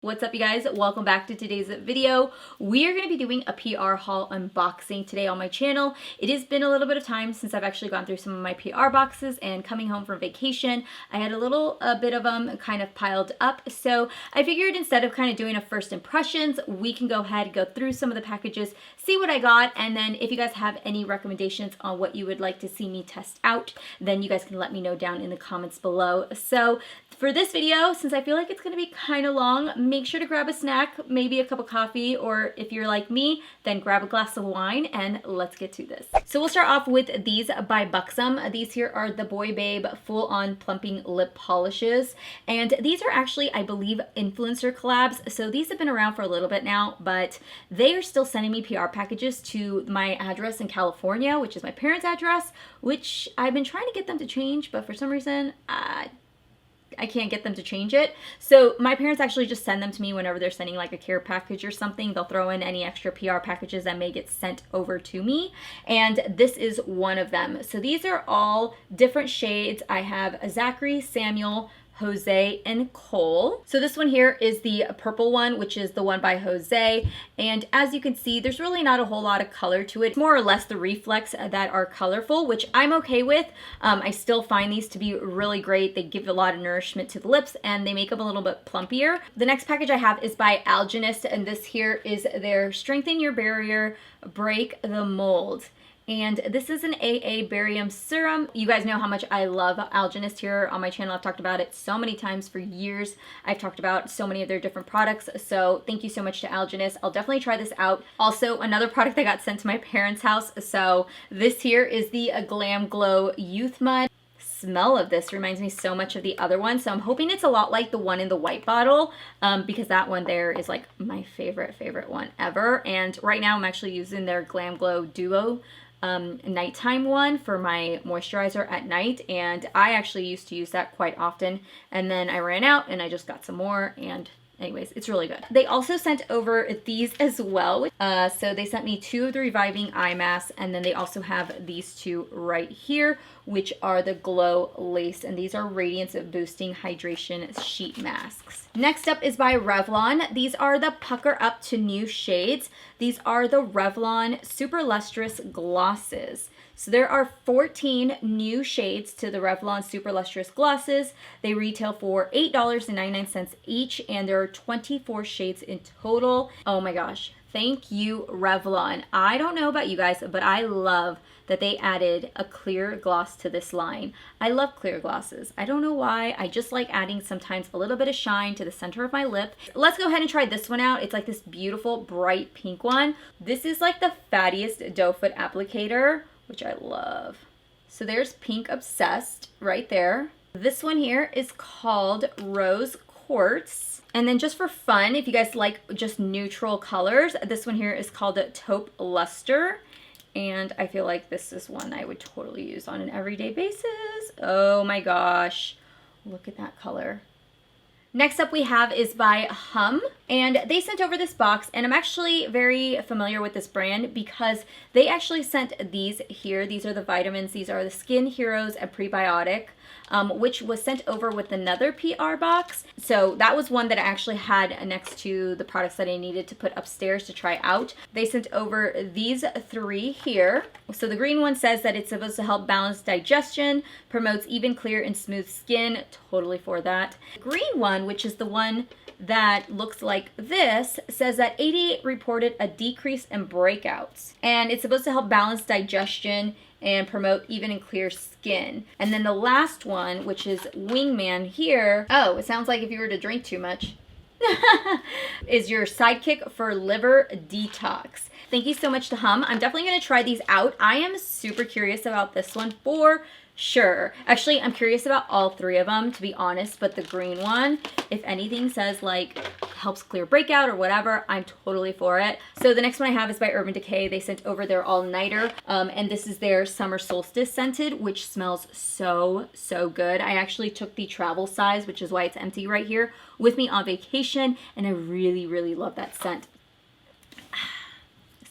What's up, you guys? Welcome back to today's video. We are going to be doing a PR haul unboxing today on my channel. It has been a little bit of time since I've actually gone through some of my PR boxes, and coming home from vacation, I had a bit of them kind of piled up. So I figured instead of kind of doing a first impressions, we can go ahead, go through some of the packages, see what I got, and then if you guys have any recommendations on what you would like to see me test out, then you guys can let me know down in the comments below. So for this video, since I feel like it's going to be kind of long, make sure to grab a snack, maybe a cup of coffee, or if you're like me, then grab a glass of wine, and let's get to this. So we'll start off with these by Buxom. These here are the Boy Babe Full-On Plumping Lip Polishes, and these are actually, I believe, influencer collabs. So these have been around for a little bit now, but they are still sending me PR packages to my address in California, which is my parents' address, which I've been trying to get them to change, but for some reason, I can't get them to change it. So my parents actually just send them to me whenever they're sending like a care package or something. They'll throw in any extra PR packages that may get sent over to me. And this is one of them. So these are all different shades. I have Zachary, Samuel, Jose, and Cole. So this one here is the purple one, which is the one by Jose. And as you can see, there's really not a whole lot of color to it. It's more or less the reflex that are colorful, which I'm okay with. I still find these to be really great. They give a lot of nourishment to the lips and they make them a little bit plumpier. The next package I have is by Algenist, and this here is their Strengthen Your Barrier, Break the Mold. And this is an AA barium serum. You guys know how much I love Algenist here on my channel. I've talked about it so many times for years. I've talked about so many of their different products. So thank you so much to Algenist. I'll definitely try this out. Also, another product that got sent to my parents' house. So this here is the Glam Glow Youth Mud. Smell of this reminds me so much of the other one, so I'm hoping it's a lot like the one in the white bottle, because that one there is like my favorite one ever. And right now I'm actually using their Glam Glow Duo nighttime one for my moisturizer at night, and I actually used to use that quite often, and then I ran out and I just got some more, and anyways, it's really good. They also sent over these as well. So they sent me 2 of the Reviving Eye Masks, and then they also have these 2 right here, which are the Glow Lace, and these are Radiance Boosting Hydration Sheet Masks. Next up is by Revlon. These are the Pucker Up to New Shades. These are the Revlon Super Lustrous Glosses. So there are 14 new shades to the Revlon Super Lustrous Glosses. They retail for $8.99 each, and there are 24 shades in total. Oh my gosh. Thank you, Revlon. I don't know about you guys, but I love that they added a clear gloss to this line. I love clear glosses. I don't know why. I just like adding sometimes a little bit of shine to the center of my lip. Let's go ahead and try this one out. It's like this beautiful bright pink one. This is like the fattiest doe foot applicator, which I love. So there's Pink Obsessed right there. This one here is called Rose Quartz. And then just for fun, if you guys like just neutral colors, this one here is called Taupe Luster. And I feel like this is one I would totally use on an everyday basis. Oh my gosh, look at that color. Next up we have is by Hum, and they sent over this box, and I'm actually very familiar with this brand because they actually sent these here. These are the vitamins. These are the Skin Heroes and Prebiotic, which was sent over with another PR box. So that was one that I actually had next to the products that I needed to put upstairs to try out. They sent over these 3 here. So the green one says that it's supposed to help balance digestion, promotes even, clear, and smooth skin. Totally for that. The green one, which is the one that looks like this, says that 88 reported a decrease in breakouts, and it's supposed to help balance digestion and promote even and clear skin. And then the last one, which is Wingman here, oh, it sounds like if you were to drink too much, is your sidekick for liver detox. Thank you so much to Hum. I'm definitely going to try these out. I am super curious about this one for sure. Actually, I'm curious about all 3 of them, to be honest, but the green one, if anything says like helps clear breakout or whatever, I'm totally for it. So the next one I have is by Urban Decay. They sent over their all-nighter, and this is their Summer Solstice scented, which smells so good. I actually took the travel size, which is why it's empty right here, with me on vacation, and I really love that scent.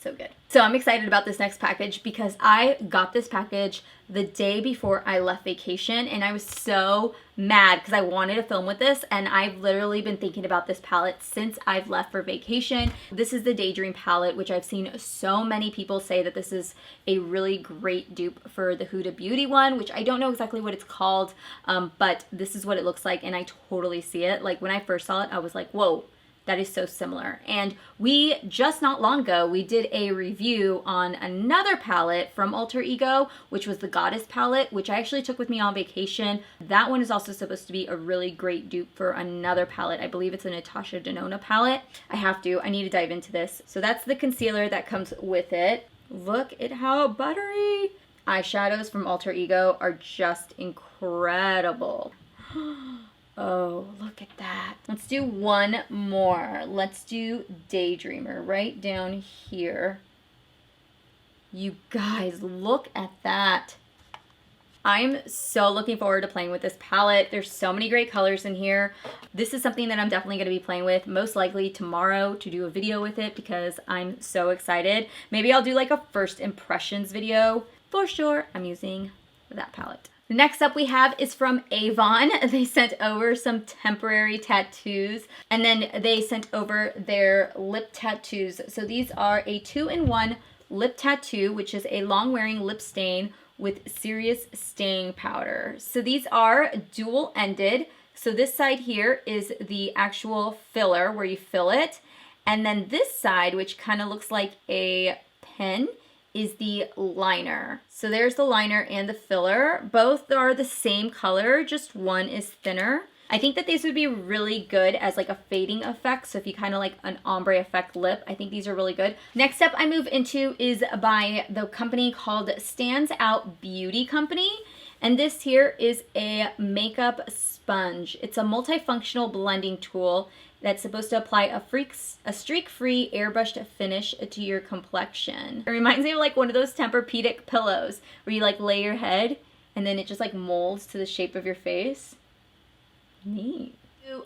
So good. So I'm excited about this next package because I got this package the day before I left vacation, and I was so mad because I wanted to film with this, and I've literally been thinking about this palette since I've left for vacation. This is the Daydream palette, which I've seen so many people say that this is a really great dupe for the Huda Beauty one, which I don't know exactly what it's called, but this is what it looks like, and I totally see it. Like when I first saw it, I was like, whoa, that is so similar. And we just not long ago, we did a review on another palette from Alter Ego, which was the Goddess palette, which I actually took with me on vacation. That one is also supposed to be a really great dupe for another palette. I believe it's a Natasha Denona palette. I need to dive into this. So that's the concealer that comes with it. Look at how buttery. Eyeshadows from Alter Ego are just incredible. Oh, look at that. Let's do one more. Let's do Daydreamer right down here. You guys, look at that. I'm so looking forward to playing with this palette. There's so many great colors in here. This is something that I'm definitely going to be playing with, most likely tomorrow, to do a video with it because I'm so excited. Maybe I'll do like a first impressions video. For sure, I'm using that palette. Next up we have is from Avon. They sent over some temporary tattoos, and then they sent over their lip tattoos. So these are a 2-in-1 lip tattoo, which is a long-wearing lip stain with serious staying powder. So these are dual-ended. So this side here is the actual filler where you fill it, and then this side, which kind of looks like a pen, is the liner. So there's the liner and the filler. Both are the same color, just one is thinner. I think that these would be really good as like a fading effect. So if you kind of like an ombre effect lip, I think these are really good. Next up I move into is by the company called Stands Out Beauty Company. And this here is a makeup sponge. It's a multifunctional blending tool that's supposed to apply a streak-free airbrushed finish to your complexion. It reminds me of like one of those Tempur-Pedic pillows where you like lay your head and then it just like molds to the shape of your face. Neat.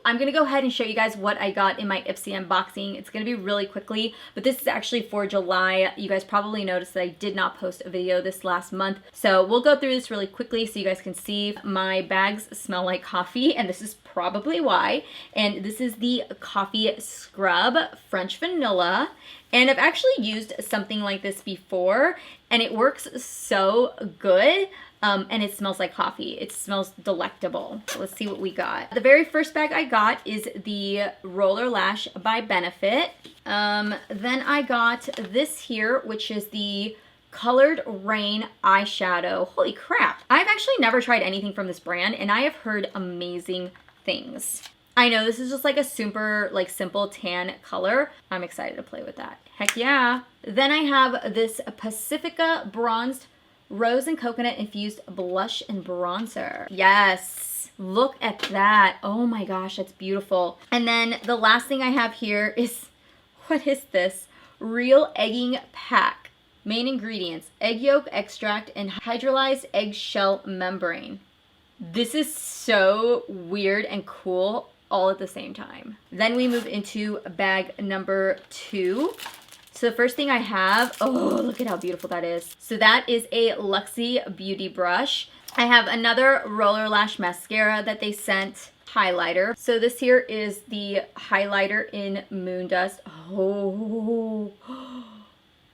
I'm gonna go ahead and show you guys what I got in my IPSY unboxing. It's gonna be really quickly, but this is actually for July. You guys probably noticed that I did not post a video this last month. So we'll go through this really quickly so you guys can see. My bags smell like coffee, and this is probably why. And this is the Coffee Scrub French Vanilla. And I've actually used something like this before, and it works so good. And it smells like coffee. It smells delectable. So let's see what we got. The very first bag I got is the Roller Lash by Benefit. Then I got this here, which is the Colored Rain eyeshadow. Holy crap. I've actually never tried anything from this brand, and I have heard amazing things. I know this is just like a super like simple tan color. I'm excited to play with that. Heck yeah. Then I have this Pacifica Bronzed Rose and Coconut Infused Blush and Bronzer. Yes, look at that. Oh my gosh, that's beautiful. And then the last thing I have here is, what is this? Real Egging Pack. Main ingredients: egg yolk extract and hydrolyzed eggshell membrane. This is so weird and cool all at the same time. Then we move into bag number 2. So the first thing I have, oh, look at how beautiful that is. So that is a Luxie Beauty Brush. I have another Roller Lash Mascara that they sent, highlighter. So this here is the highlighter in Moon Dust. Oh.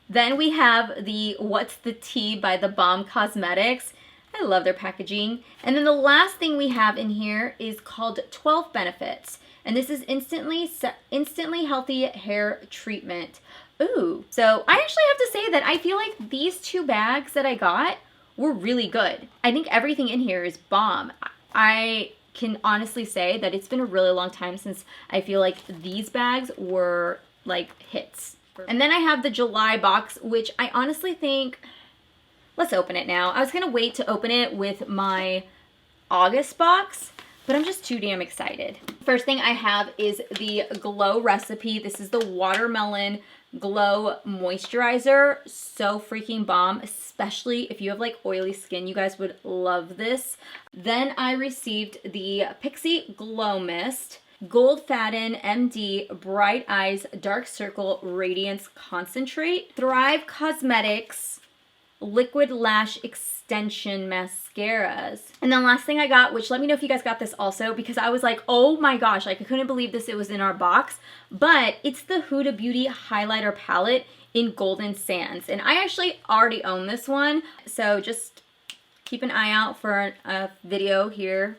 Then we have the What's the Tea by The Balm Cosmetics. I love their packaging. And then the last thing we have in here is called 12 Benefits. And this is instantly healthy hair treatment. Ooh, so I actually have to say that I feel like these 2 bags that I got were really good. I think everything in here is bomb. I can honestly say that it's been a really long time since I feel like these bags were like hits. And then I have the July box, which I honestly think, let's open it now. I was gonna wait to open it with my August box, but I'm just too damn excited. First thing I have is the Glow Recipe. This is the Watermelon Glow Moisturizer. So freaking bomb, especially if you have like oily skin. You guys would love this. Then I received the Pixie Glow Mist. Gold Faden MD Bright Eyes Dark Circle Radiance Concentrate, Thrive Cosmetics Liquid Lash Extension Mascaras. And then last thing I got, which let me know if you guys got this also, because I was like, oh my gosh, like I couldn't believe this, it was in our box, but it's the Huda Beauty Highlighter Palette in Golden Sands. And I actually already own this one, so just keep an eye out for a video here.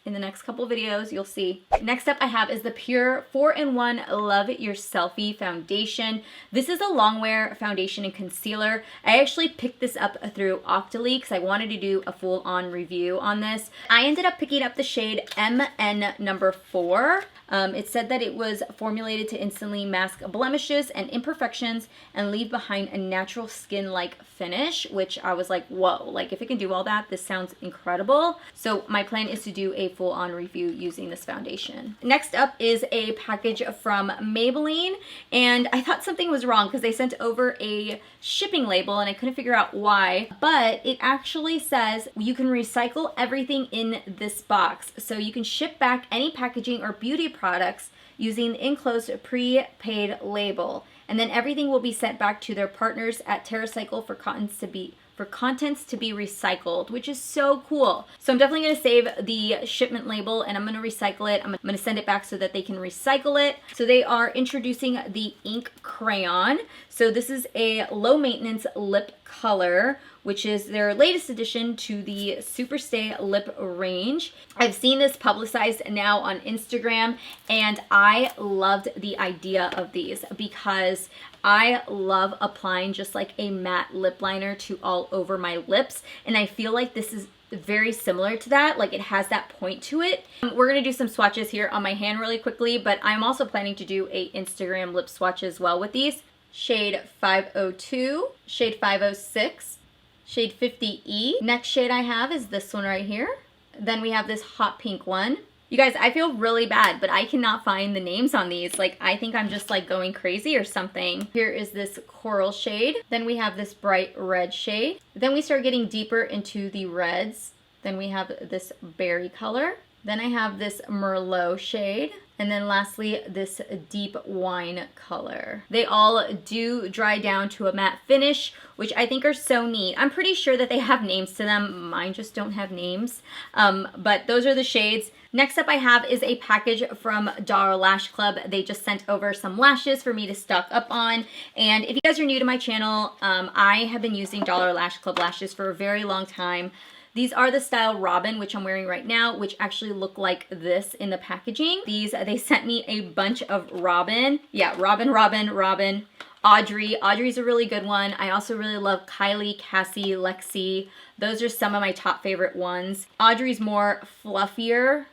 In the next couple videos, you'll see. Next up I have is the Pure 4-in-1 Love Your Selfie Foundation. This is a long wear foundation and concealer. I actually picked this up through Octoly because I wanted to do a full-on review on this. I ended up picking up the shade MN number 4. It said that it was formulated to instantly mask blemishes and imperfections and leave behind a natural skin-like finish, which I was like, whoa, like if it can do all that, this sounds incredible. So my plan is to do a full-on review using this foundation. Next up is a package from Maybelline, and I thought something was wrong because they sent over a shipping label and I couldn't figure out why, but it actually says you can recycle everything in this box. So you can ship back any packaging or beauty products using the enclosed prepaid label, and then everything will be sent back to their partners at TerraCycle for contents to be recycled, which is so cool. So I'm definitely gonna save the shipment label and I'm gonna recycle it. I'm gonna send it back so that they can recycle it. So they are introducing the ink crayon. So this is a low maintenance lip color, which is their latest addition to the Superstay lip range. I've seen this publicized now on Instagram, and I loved the idea of these because I love applying just like a matte lip liner to all over my lips, and I feel like this is very similar to that. Like it has that point to it. We're gonna do some swatches here on my hand really quickly, but I'm also planning to do a Instagram lip swatch as well with these. Shade 502, shade 506, shade 50E. Next shade I have is this one right here. Then we have this hot pink one. You guys, I feel really bad, but I cannot find the names on these. Like, I think I'm just like going crazy or something. Here is this coral shade. Then we have this bright red shade. Then we start getting deeper into the reds. Then we have this berry color. Then I have this Merlot shade. And then lastly, this deep wine color. They all do dry down to a matte finish, which I think are so neat. I'm pretty sure that they have names to them. Mine just don't have names. But those are the shades. Next up I have is a package from Dollar Lash Club. They just sent over some lashes for me to stock up on. And if you guys are new to my channel, I have been using Dollar Lash Club lashes for a very long time. These are the style Robin, which I'm wearing right now, which actually look like this in the packaging. These, they sent me a bunch of Robin. Yeah, Robin, Robin, Robin. Audrey. Audrey's a really good one. I also really love Kylie, Cassie, Lexi. Those are some of my top favorite ones. Audrey's more fluffier,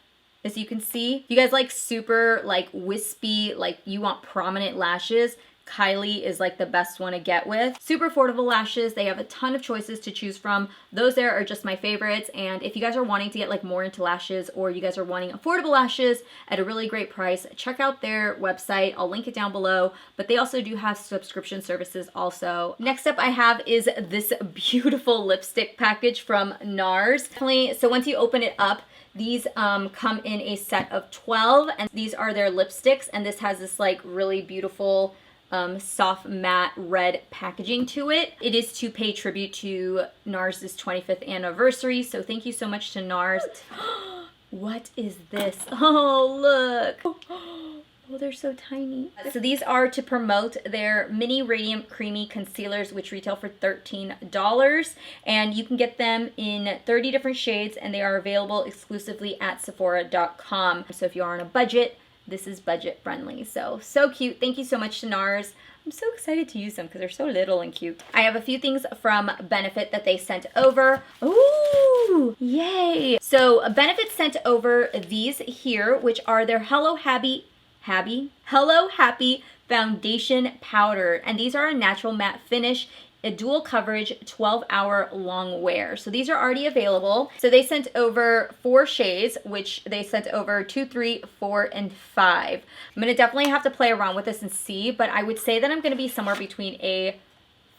as you can see. If you guys like super like wispy, like you want prominent lashes, Kylie is like the best one to get with. Super affordable lashes. They have a ton of choices to choose from. Those there are just my favorites. And if you guys are wanting to get like more into lashes, or you guys are wanting affordable lashes at a really great price, check out their website. I'll link it down below, but they also do have subscription services also. Next up I have is this beautiful lipstick package from Nars. So once you open it up, these come in a set of 12, and these are their lipsticks, and this has this like really beautiful soft matte red packaging to it. It is to pay tribute to Nars' 25th anniversary, so thank you so much to Nars. What is this? Oh, look. Oh, they're so tiny. So these are to promote their mini radiant creamy concealers, which retail for $13, and you can get them in 30 different shades, and they are available exclusively at Sephora.com. So if you are on a budget, this is budget friendly. So cute. Thank you so much to Nars. I'm so excited to use them because they're so little and cute. I have a few things from Benefit that they sent over. Ooh, yay. So Benefit sent over these here, which are their Hello Happy Foundation Powder. And these are a natural matte finish, a dual coverage, 12-hour long wear. So these are already available. So they sent over 4 shades, which they sent over 2, 3, 4, and 5. I'm gonna definitely have to play around with this and see, but I would say that I'm gonna be somewhere between a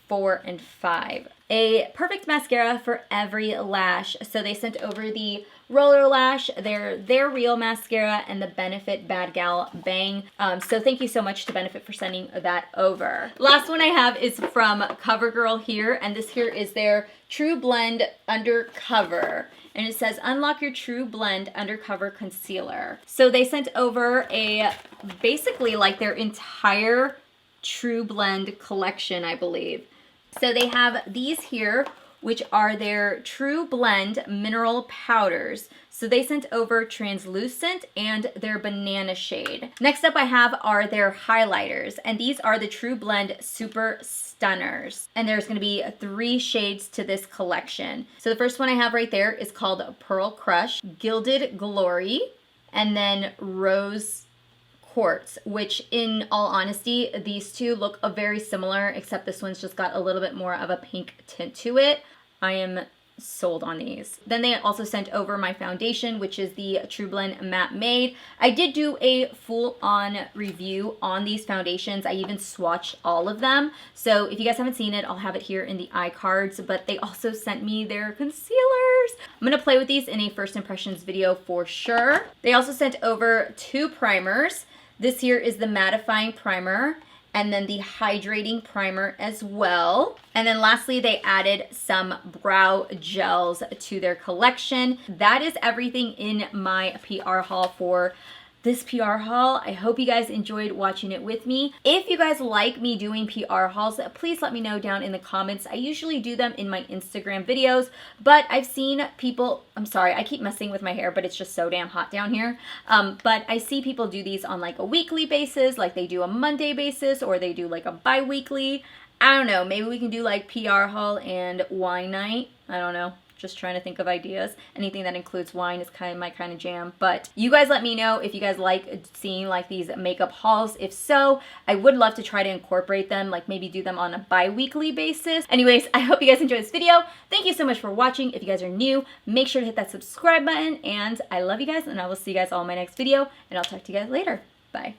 4 and 5. A perfect mascara for every lash. So they sent over the Roller Lash, their Real Mascara, and the Benefit Bad Gal Bang. So thank you so much to Benefit for sending that over. Last one I have is from Covergirl here, and this here is their True Blend Undercover. And it says, unlock your True Blend Undercover Concealer. So they sent over basically like their entire True Blend collection, I believe. So they have these here, which are their True Blend Mineral Powders. So they sent over translucent and their banana shade. Next up I have are their highlighters, and these are the True Blend Super Stunners. And there's gonna be 3 shades to this collection. So the first one I have right there is called Pearl Crush, Gilded Glory, and then Rose Quartz, which in all honesty, these two look very similar, except this one's just got a little bit more of a pink tint to it. I am sold on these. Then they also sent over my foundation, which is the True Blend Matte Made. I did do a full-on review on these foundations. I even swatched all of them. So if you guys haven't seen it, I'll have it here in the iCards, but they also sent me their concealers. I'm gonna play with these in a first impressions video for sure. They also sent over 2 primers. This here is the mattifying primer, and then the hydrating primer as well. And then lastly, they added some brow gels to their collection. That is everything in my PR haul for this PR haul. I hope you guys enjoyed watching it with me. If you guys like me doing PR hauls, please let me know down in the comments. I usually do them in my Instagram videos, but I've seen people, I'm sorry, I keep messing with my hair, but it's just so damn hot down here. But I see people do these on like a weekly basis, like they do a Monday basis, or they do like a bi-weekly. I don't know, maybe we can do like PR haul and wine night. I don't know. Just trying to think of ideas. Anything that includes wine is kind of my kind of jam. But you guys let me know if you guys like seeing like these makeup hauls. If so, I would love to try to incorporate them, like maybe do them on a bi-weekly basis. Anyways, I hope you guys enjoyed this video. Thank you so much for watching. If you guys are new, make sure to hit that subscribe button. And I love you guys, and I will see you guys all in my next video. And I'll talk to you guys later. Bye.